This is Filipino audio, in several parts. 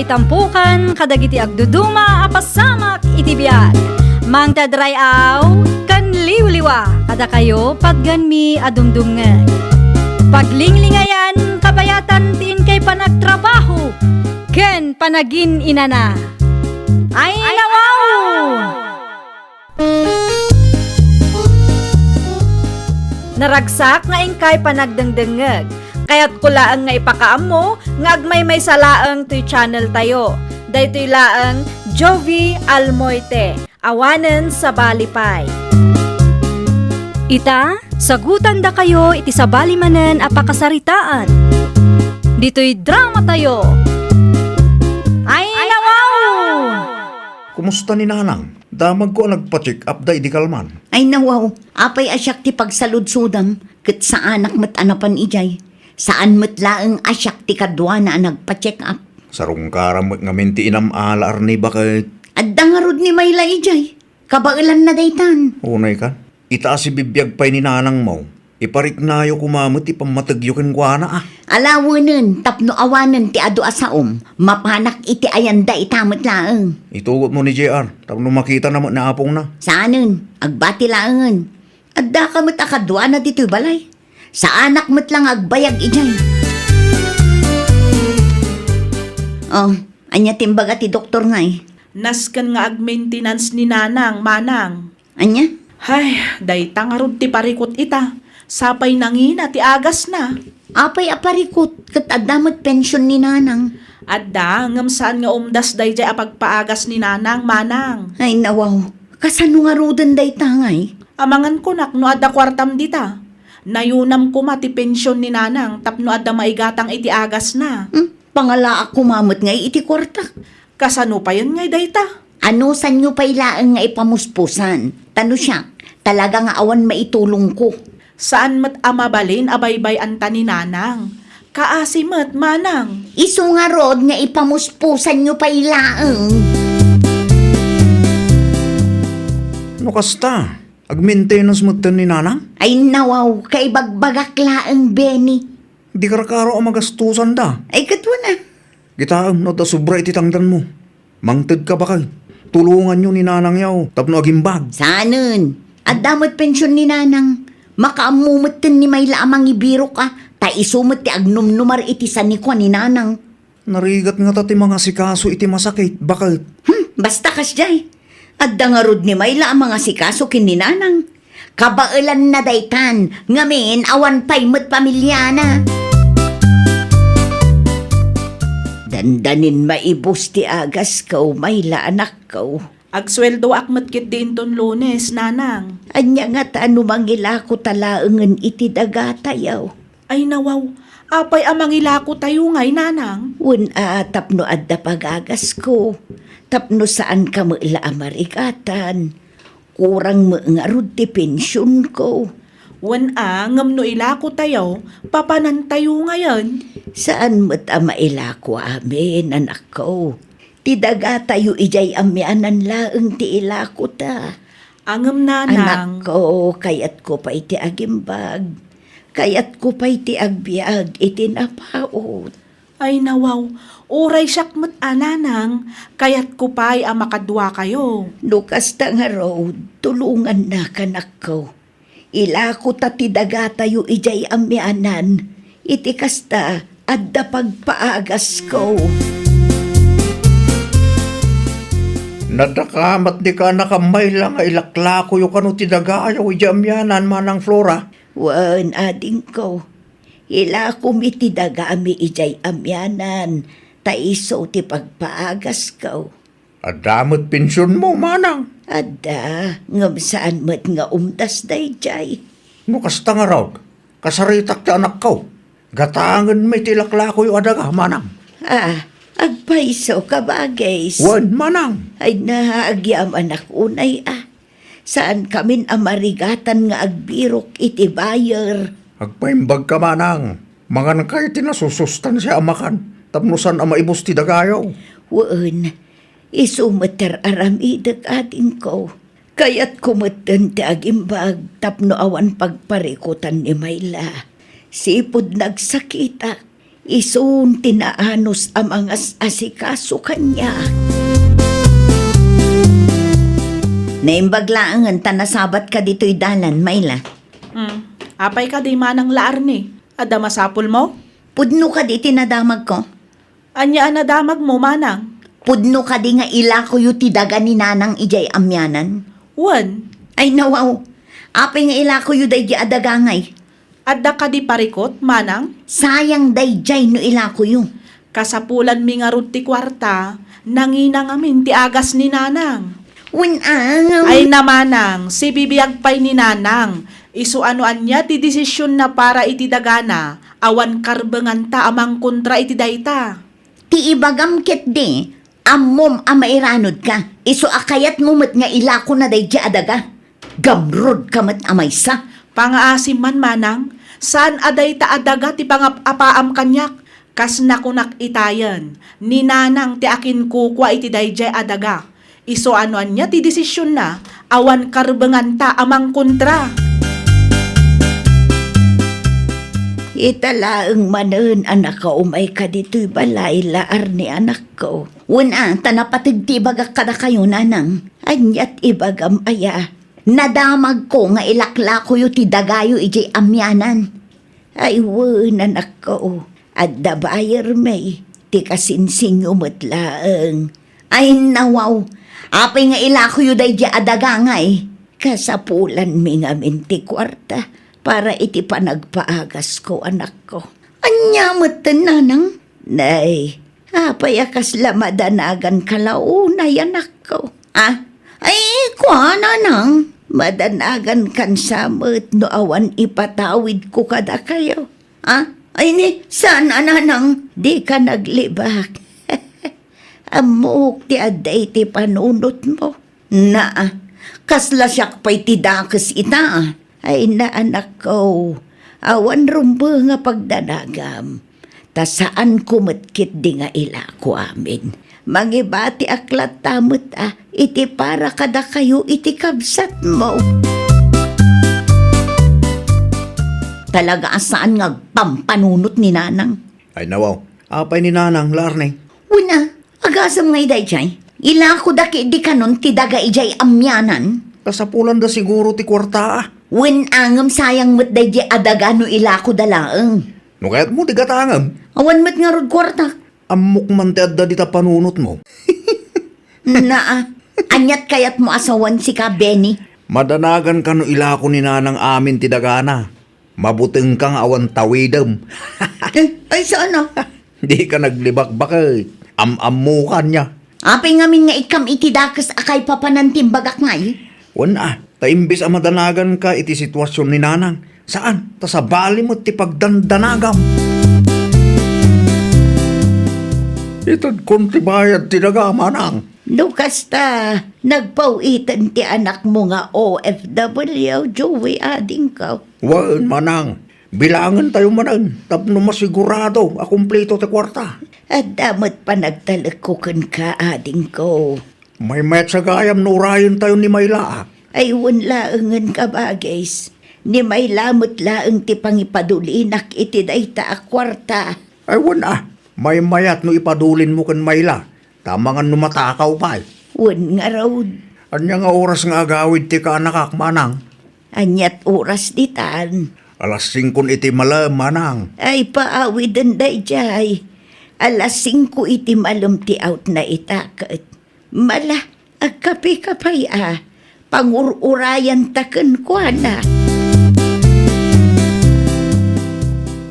Ngay tampukan, kadagiti agduduma, apasamak iti biag. Mang tadrayaw, kan liwliwa, kada kayo pagganmi adumdumngeg. Paglinglingayan, kabayatan tiin kay panagtrabaho, ken panagin inana. Ay nawaw! Naragsak nga ingkay panagdengdengeg. Kaya't kulaang nga ipakaam mo, nga agmay salaang to'y channel tayo. Daytoy laang Jovi Almoite, awanen sa balipay. Ita, sagutan da kayo iti sa balimanen apakasaritaan. Dito'y drama tayo. Ay nawaw! Kumusta ni Nanang? Damag ko nagpa-check up da idikalman. Ay nawaw, apay asyak ti pagsaludsudam, ket sa anak mat anapan ijay. Saan mat laeng asyak ti kadwa na nagpa-check up. Sarong karamot nga minti inam alar ni bakit. At dangarod ni Mayla ijay, kabailan na daytan. Unay ka? Itaas si bibiyag pa'y ni Nanang mo. Iparik na yo kumamot ipamatagyo ken kuana ah. Alawanen, tapno awanen ti adu asaom, mapanak iti ayanda itamot laeng. Itugot mo ni JR, tapno makita naman na apong na. Saanen, agbati laengen. At da kamot akadwa na dito'y balay. Sa anak mo't lang agbayag ijay. Oh, anya timbaga ti doktor nga eh. Naskan nga ag-maintenance ni Nanang, Manang. Anya? Hay, dayta nga rod ti parikot ita. Sapay nangina ti agas na. Apay aparikot, kat adamot pension ni Nanang. Adda, ngam saan nga umdas dayjay apagpaagas ni Nanang, Manang. Ay nawaw, kasano nga rodan day tangay? Amangan ko nak no adda kwartam dita. Nayunam ko mati pensyon ni Nanang tapno adda maigatang iti agas na. Pangala ako mamot ngay iti kwarta. Kasano pa yun ngay dayta? Ano san nyo pa ilaan nga ipamuspusan? Tano siya, talaga nga awan maitulong ko. Saan mat amabalin abaybay anta ni Nanang? Kaasi mat, Manang. Isu nga rod nga ipamuspusan nyo pa ilaang. No kasta? Ag-maintenance mo ni Nanang? Ay nawaw, kay bagbagak laang Benny. Di karakaro ang magastusan da. Ay katwa na. Gitaam no ta sobra iti tangdan mo. Mangted ka ba kay? Tulungan nyo ni Nanang yaw, tapno agimbag. Sanon, at damot pensyon ni Nanang. Makaamumot ni Mayla amang ibiro ka. Ta isumot ti agnumnumar iti sanikwa ni Nanang. Narigat nga ta ti mga sikaso iti masakit. Bakit? Basta kasjay. At dangarod ni Mayla ang mga sikaso kin ni Nanang. Kabailan na daytan, ngamin awan pa'y mo't pamilyana. Dandanin maibos ti agas kaw, Mayla anak kaw. Agsweldo akmat kit din ton Lunes, Nanang. Anya nga ano mangila ko talaengen iti dagatayaw. Ay nawaw, apay amangila ko tayo ngay, Nanang. Wen tapno adda pagagas ko. Tapno saan ka mo ila amarikatan. Kurang mo nga rod ti pensyon ko. Wan ngam no ilako tayo, papanan tayo ngayon. Saan mo't maila ko amin, anak ko? Ti daga tayo ijay amyanan laeng ti ilako ta. Angam Anak Nanang. ko, kayat ko pa iti agimbag. Kayat ko pa iti agbiag, iti napaot. Ay nawaw, oray siyak mat Nanang, kayat ko pa'y makadwa kayo. Lukas ta nga road, tulungan na kanak ko. Ilako ta ti daga tayo ijay amyanan. Iti kasta, adda pagpaagas ko. Nadakamat di ka nakamay lang ay laklako yung kano ti dagayaw ijamyanan Manang Flora. Wan ading ko. Ila kumiti dagami ijay amyanan. Taiso ti pagpaagas ko. Adamot pensyon mo, Manang. Ada, ngam saan mat nga umdas day jay. No kasta nga raw, kasaritak ti anak ko. Gatangan may tilaklako yung adaga, Manang. Agpaiso ka bagay. Wan, Manang. Ay naagyam anak unay Saan kamin amarigatan nga agbirok iti bayer. Agpaimbag ka, Manang. Mga nakay tinasusustan siya amakan. Tapnusan ang maibos ti dagayaw. Wan, isumater aramidag ating ko. Kaya't kumatan ti agimbag tapno awan pagparikutan ni Mayla. Sipod nagsakita. Isun tinaanos ang mga asikaso kanya. Naimbaglaan tanasabat ka dito'y dalan, Mayla. Apay ka di manang laar ni. Ada masapul mo? Pudno ka di tinadamag ko. Anya anadamag mo manang? Pudno ka di nga ila ko yu tidaga ni nanang ijay amyanan. Wan, Ay nawaw, apay nga ila ko yu day di adagangay. adda ka di parikot manang? Sayang day jay no ila ko yu. Kasapulan mi nga ruti kwarta, nanginang amin ti agas ni nanang. Ay, Ay namanang, si bibiyag pay ni nanang. Isu anoan niya ti desisyon na para iti dagana, awan karbengan ta amang kontra iti dayta. ti ibagam ket di, ammom amairanod ka. Iso akayat mo met nga ila ko na day di adaga. Gamrod ka met amaysa. Pangaasim man manang, saan aday ta adaga ti pangapaam kanyak? Kas nakunak itayan, ni nanang ti akin kukwa iti dayjay adaga. Iso anoan niya ti desisyon na, awan karbengan ta amang kontra. Italaang manen anak ko umay ka dito'y balay laar ni anak ko. Una, tanapatig ti ibagak kada kayo nanang. Anyat ibagam aya. Nadamag ko nga ilakla ko yu ti dagayo ijay amyanan. Ay wen anak ko. At dabayer may ti kasinsin umatlaang. Ay nawaw. Apay nga ila ko yu day di adagangay. Kasapulan mi nga minti kwarta. Para iti panagpaagas ko, anak ko. Anyamot nanang. Nay, apay akas lamadanagan kalaunay, anak ko. Ay, kwa nanang. Madanagan kan samot no awan ipatawid ko kada kayo. Ay ni, saan nanang? Di ka naglibak. Amok ti aday ti panunot mo. Kasla siyak pa'y ti dakes ita. Ay na anak ko, awan rumbo nga pagdanagam. Ta saan kumatkit di nga ila ko amin. Mangibati aklat tamot iti para kada kayo iti kabsat mo. Talaga asaan nga pampanunot ni nanang? Ay nawaw, apay ni nanang, larne. Una, agasam nga iday jay. Ila ko daki di kanon ti daga ijay amyanan. Kasapulan da siguro ti kwarta. Wen angam sayang met day di adagano ila ko dalaeng. No kaya't mo ti gatangam. Awan met nga rod kwarta. Amok man ti adda di ta panunot mo. Anyat kayat mo asawan si ka, Benny. Madanagan ka no ila ko ni nanang amin ti dagana. Mabuteng kang awan tawidem. Ay, saan Di ka naglibak-bakay. Am-am mo kanya. Apay ngamin nga ikam itidakas akay papanantimbagak ngay. Taimbis ang madanagan ka iti sitwasyon ni nanang. Saan? Ta sa bali mo ti pagdandanagam. Itad kon ti bayad ti daga, manang. Lukas ta, nagpawitan ti anak mo nga OFW, Joey ading ka. Wan, manang. Bilangan tayo manang. Tapno masigurado, akumpleto ti kwarta. At damat pa nagtalikukan ka ading ko. May met sa gayam no urayan tayo ni Mayla. Ay laangan ka bagay. Ni may lamot laang ti pangipadulinak iti dayta a kwarta. Ay wan may mayat no ipadulin mo kan Mayla. Tama nga numatakaw pa. Wan nga raw. Anya nga oras nga agawid ti ka anakak, manang. Anyat oras ditan. Alas 5 iti malam, manang. Ay paawid ang dayjay. Alas 5 iti malum ti out na itakat. Mala, agkapi-kapay pangururayan taken ko na.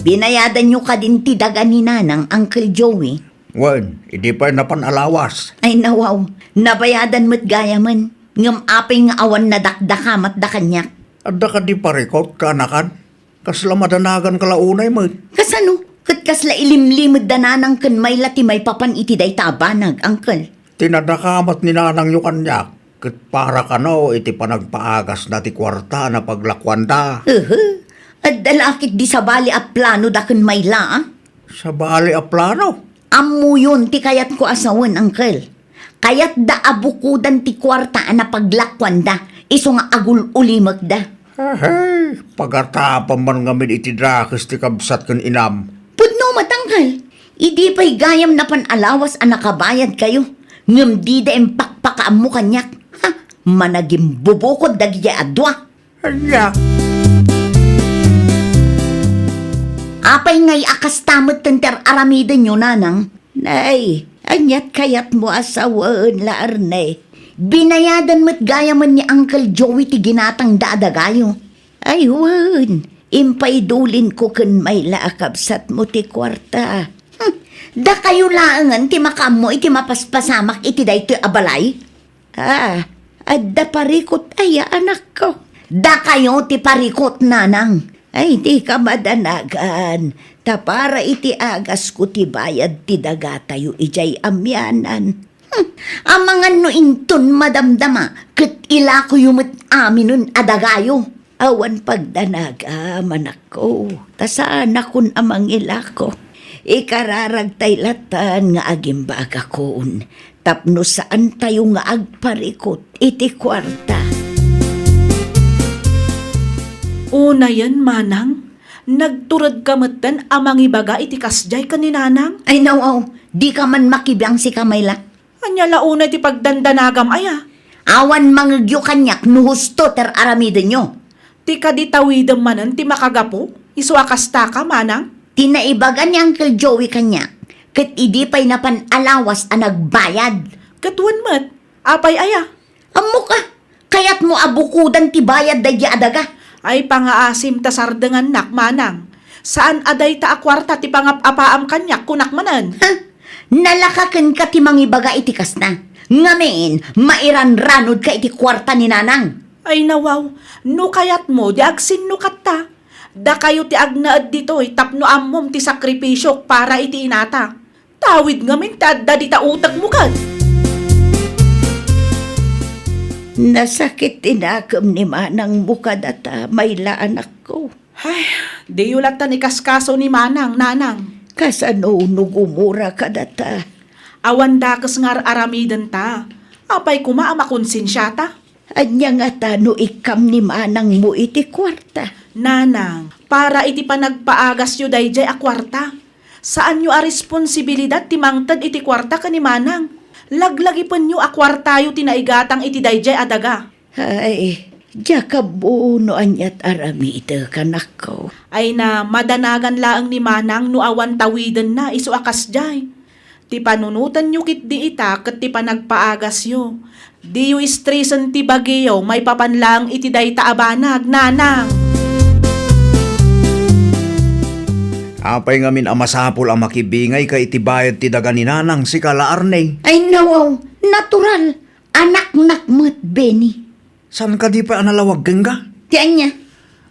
Binayadan nyo ka din ti daga ni nanang, Uncle Joey. Wan, hindi pa napanalawas. Ay nawaw, nabayadan mo't gaya man. Ngam apay nga awan na dakdakamat da kanyak. Adda ka di parikot ka anakan. Kasla madanagan kalaunay mo. Kasano? Kat kasla ilimlimod dananang kan may lati may papan iti day tabanag, Uncle. Tinadakamat ni nanang yung kanyak. Kat para ka no, iti panagpaagas na ti kwarta na paglakwanda. At dalakit di sa bali a plano da kan may la, Sa bali a plano. Ammo yun ti kayat ko asawan, Uncle. Kayat da abukudan ti kwarta na paglakwanda. Iso nga agul ulimag da. Hey, pagatapan man ngamin iti drakes ti kabsat kan inam. Pudno matangkal. Idi pa'y gayam na panalawas ang nakabayad kayo. Ngam di da pakpakaam mo kanyak. Ha? Managim bubukod dagya adwa. Anya? Apay ngay akas tamot tenter aramidan nyo, nanang. Nay, anyat kayat mo asawaan laar nay. Binayadan mo't gaya man ni Uncle Joey ti ginatang dadagayo. Ay, wan. Impay dulin ko kun may laakabsat mo ti kwarta. Da kayo laangan ti makam mo iti mapaspasamak iti dayto abalay. Adda parikot ay anak ko. Da kayo ti parikot, nanang. Ay, di ka madanagan. Ta para iti agas ko ti bayad ti dagatayo ijay amyanan. Amangan no inton madamdama, ket ila ko yumot amin nun adagayo. Awan pagdanaga, manak ko. Tasaan akon amang ila ko. Ikararag tay latan nga agimbaga koon. Tapno saan tayo nga agparikot iti kwarta. Una yan, manang. Nagturad ka matan amang ibaga iti kasjay ka ni nanang. Ay nawaw, di ka man makibang si Kamayla. Anya launa ti pagdandanagam aya. Awan mangagyo kanyak no husto ter aramiden nyo. Ti kaditawidem manan ti makagapo. Isuakasta ka, manang. Tinaibagan ni Uncle Joey kanyak. Ket idi pa'y napanalawas ang nagbayad. Katuan mat. Apay aya. Amo ka, kaya't mo abukudan ti bayad dayya adaga. Ay pangaasim ta sardengan nak, manang. Saan aday ta akwarta ti pangapapaam kanyak kunak manan. Ha? Nalakaken ka ti mangibaga iti kasna. Ngamen, mairan-ranod ka iti kwarta ni nanang. Ay nawaw, no kayat mo, di agsinukat ta. Da kayo ti agnaad dito'y tapno ammom ti sakripisyo para iti inata. Tawid ngamin ta adda di ta utak mo kad. Nasakit tinakam ni manang bukad at mayla anak ko. Ay, di yulatan ikaskaso ni manang, nanang. Kasano nugumura ka data. Awan dakas ngar aramidan ta. Apay kumaama konsensya ta. Anya nga tano ikam ni manang mo iti kwarta. Nanang, para iti panagpaagas yu dayjay a kwarta. Saan yu a responsibilidad ti mangtad iti kwarta ka ni manang? Laglagipan yu a kwarta yu tinaigatang iti dayjay adaga. Ay, diya ka buno anyat aramida kanak ko. Ay na madanagan laang ni manang no awan tawidan na isu akas jay. Ti panunutan yu kit di ita ket ti panagpaagas yu. Di yu istresan ti bagyo may papanlang iti dayta abanag, nanang. Apay ngamin amasapol ang makibingay ka itibayad ti daga ni nanang si Kalaarney. Ay nawaw, natural. Anak-nakmat, Benny. San ka di pa analawag ka? Tiyan niya.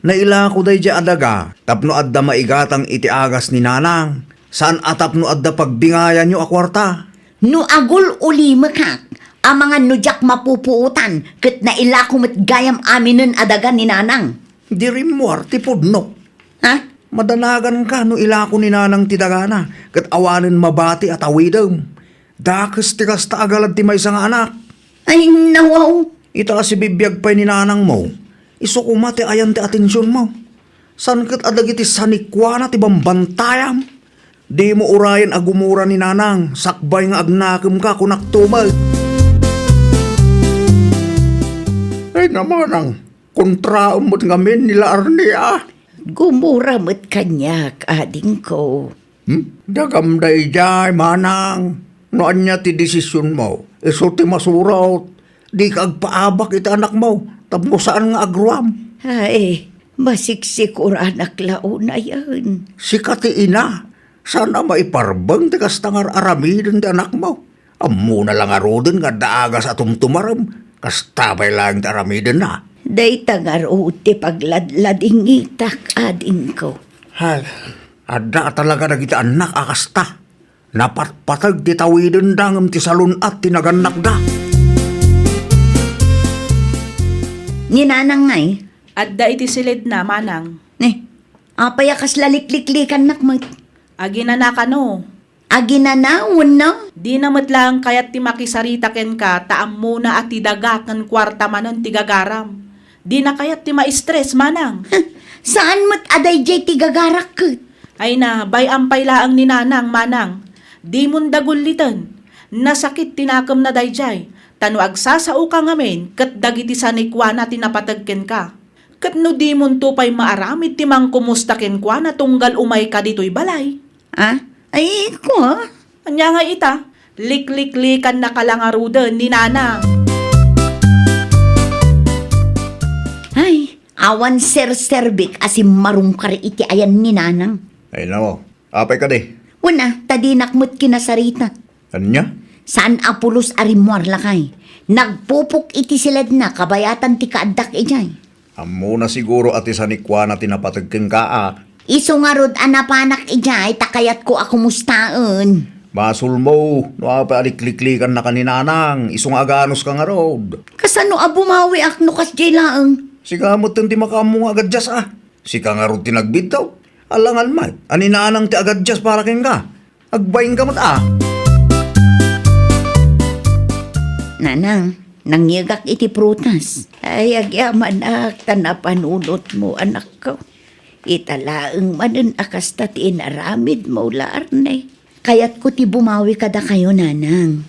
Naila ko day dya adaga, tapno adda maigatang iti agas ni nanang. Saan atapno adda pagbingayan nyo akwarta? No agul uli makak, ang mga nudyak mapupuutan, kat na ilakumit gayam aminin adaga ni nanang. Di rin mo arti pudno. Ha? Madanagan ka no ilako ni nanang tidagana, kat awanin mabati at awidam. Dakas tikas taagalad ti may sang anak. Ay nawaw. Ita si bibiyag pa'y ni nanang mo. Iso kumati ayan ti atensyon mo. San kat adagiti sanikwana ti bambantayam. Di mo urayan agumura ni nanang, sakbay nga agnakem ka kunak tumag. Ay naman ang kontraam mo't ngamin nila Arnia. Gumura mo't kanyak, ading ko. Dagamday jay, manang. Noan niya ti desisyon mo. Iso ti masuraw. Di ka agpaabak iti anak mo. Tapos saan nga agruam. Ay, masiksik anak launa yan. Si kati ina. Sana maiparbang ti kastangar aramidin ti anak mo. Amo na lang arodin nga daagas atum tumaram. Kastabay lang ti aramidin na. Day tangaruti pagladlading itak, ading ko. Hay, ada talaga na kita anak akasta. Napatpatag ti tawidin dangam ti salun at tinaganak da. Ninanang ngay, Adda iti silid na, manang. apayakas lalikliklikan nakmat. Agi na no. Aginanawon no? Di namat lang kayat ti makisarita ken ka taam muna at ti daga ken kwarta manon ti gagaram. Di na kayat ti ma-stress, manang. Saan mat aday jay ti gagarak kat? Ay na, bay ampay laang ni nanang manang. Di mon dagulitan. Nasakit tinakam na dayjay. Tano agsasao ka ngamin, kat dagiti sanikwa na tinapatagken ka. Kat no di mon tupay maaramid timang kumusta ken kwa na tunggal umay ka dito'y balay. Ah? Ay, ko ha? Anya nga ita, likliklikan na kalangarudan ni nanang. Ay, awan ser-serbik asim marungkar iti ayan ni nanang. Ay nako, apay ka di. Una, tadinakmut kinasarita. Anya? Saan apulos arimuar lakay? Nagpupok iti silad na kabayatan ti kaadak ijay. Amo na siguro ati sanikwa na tinapatagken ka Iso nga rod anapanak ijay, takayat ko ako mustaan. Basul mo, no apa alikliklikan na kaninanang, isong aganos ka nga rod. Kasano abumawi ak no kas jay laeng? Sigamot ti makamu agad jas Sika nga rod tinagbid daw. Alangan may, aninanang ti agad jas para ken ka. Agbayin ka mat Nanang, nangyagak iti prutas. Ay, agyaman ak, tanapanunot mo anak ko. Italaeng manen akas tati inaramid mo laarne. Kaya't ko ti bumawi kada kayo, nanang.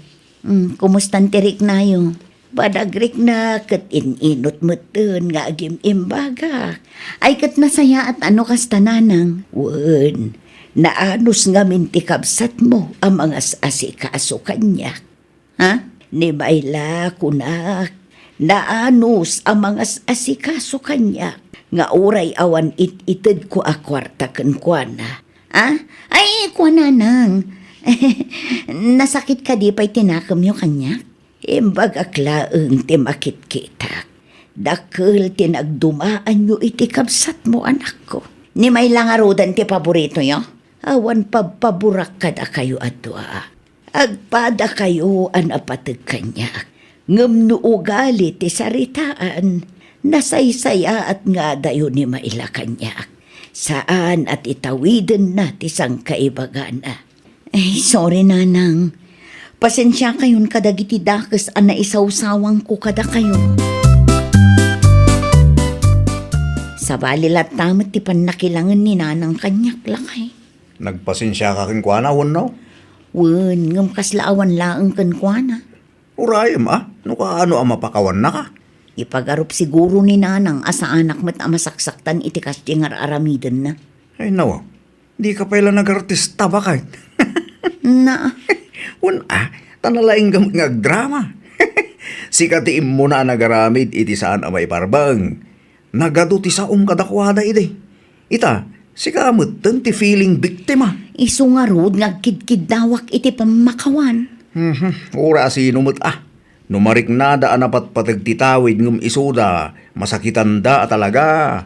Kumustan tirik na yo? Badagrik na kat ininot meten nga agim imbaga. Ay kat nasaya at ano kas tananang. Wen, naanos nga minti kabsat mo ang mga asikaso kanya. Ha? Ni Bayla kunak, naanos ang mga asikaso kanya. Nga uray awan itid ko akwarta ken kuana. Ah? Ay, kuana nang. Nasakit ka di pa'y tinakam yung kanya? Imbag aklaeng timakit kita. Dakil tinagdumaan yung itikabsat mo anak ko. Ni may langarodan ti paborito nyo? Awan paburak kada kayo atwa. Agpada kayo an apatag kanya. Ngam no ugali ti saritaan. Nasaysaya at nga dayo ni maila kanya. Saan at itawiden na ti sang kaibagana. Ay, sorry nanang. Pasensya kayon kadagiti dakes an naisawsawang ko kada kayo. Sa balilat tamat ti panakilangan ni nanang kanyak lakay. Nagpasensya ka ken kuana no? Wen, ngam kaslaawan laeng ken kuana. Urayam no kaano ang mapakawan na ka? Ipagarup siguro ni nanang asa anak met amasaksaktan iti kasdi nga aramiden na. Ay nawa, di ka pala nag-artista ba kay? Na, Tanalaing gamit nga drama. Sikatiin mo na nagaramid iti saan amay parbang. Nagado ti saom kadakwada ide. Ita, sikamot ti feeling biktima. iso nga rod nga kidkid dawak iti pamakawan. Ura sinumot Numarik na daan apat patagtitawid ngum isuda, masakitan da talaga.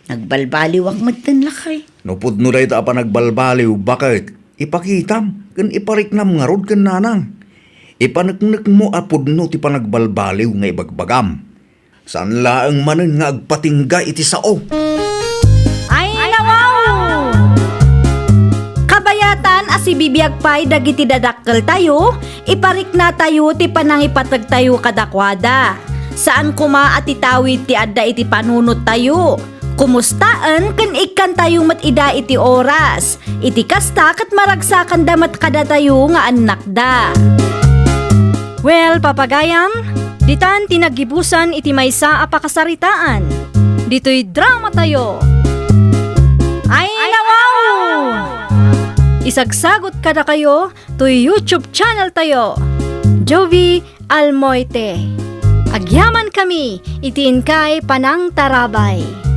Nagbalbaliwak magtan lakay. Nupod no dahi ta pa nagbalbaliw, bakit? Ipakitam, kan ipariknam nga rod kan nanang. Ipanaknak mo apod no ti panagbalbaliw nga ibagbagam. Saan laang manen nga agpatingga iti sao? Ay, nawaw! Kabayatan asi bibiyag pay dagiti dadakkel tayo, iparik na tayo ti panangipatag tayo kadakwada. Saan kuma at itawid ti adda iti panunot tayo? Kumustaan ken ikan tayo matida iti oras. Iti kasta kat maragsakan damat kada tayo nga anak da. Well, papagayam, ditan tinagibusan iti maysa a pakasaritaan. Dito'y drama tayo. Ay, nawaw! Isagsagot kada kayo to YouTube channel tayo. Jovi Almoite. Agyaman kami, itiin kay Panang Tarabay.